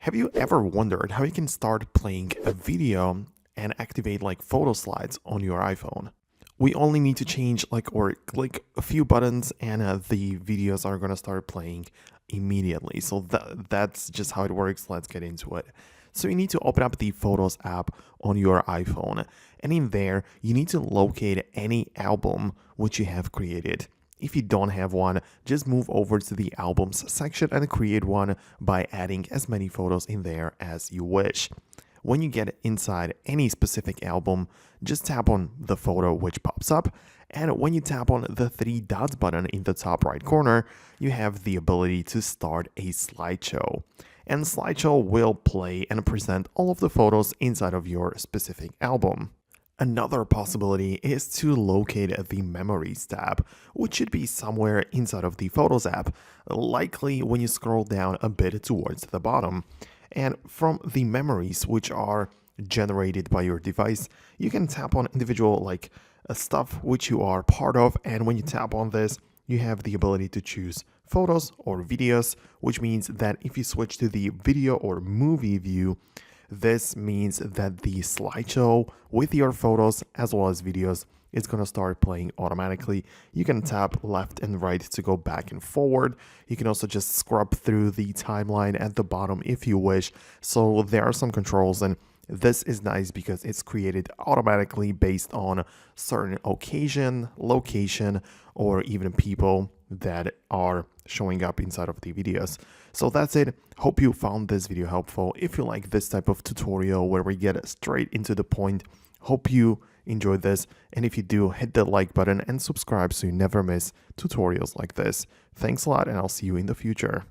Have you ever wondered how you can start playing a video and activate like photo slides on your iPhone? We only need to change or click a few buttons and the videos are going to start playing immediately. So that's just how it works. Let's get into it. So you need to open up the Photos app on your iPhone, and in there you need to locate any album which you have created. If you don't have one, just move over to the albums section and create one by adding as many photos in there as you wish. When you get inside any specific album, just tap on the photo which pops up, and when you tap on the three dots button in the top right corner, you have the ability to start a slideshow. And slideshow will play and present all of the photos inside of your specific album. Another possibility is to locate the Memories tab, which should be somewhere inside of the Photos app, likely when you scroll down a bit towards the bottom. And from the memories which are generated by your device, you can tap on individual stuff which you are part of, and when you tap on this, you have the ability to choose photos or videos, which means that if you switch to the video or movie view, this means that the slideshow with your photos as well as videos is going to start playing automatically. You can tap left and right to go back and forward. You can also just scrub through the timeline at the bottom if you wish. So there are some controls, and this is nice because it's created automatically based on certain occasion, location, or even people that are showing up inside of the videos. So that's it. Hope you found this video helpful. If you like this type of tutorial where we get straight into the point, hope you enjoyed this. And if you do, hit the like button and subscribe so you never miss tutorials like this. Thanks a lot, and I'll see you in the future.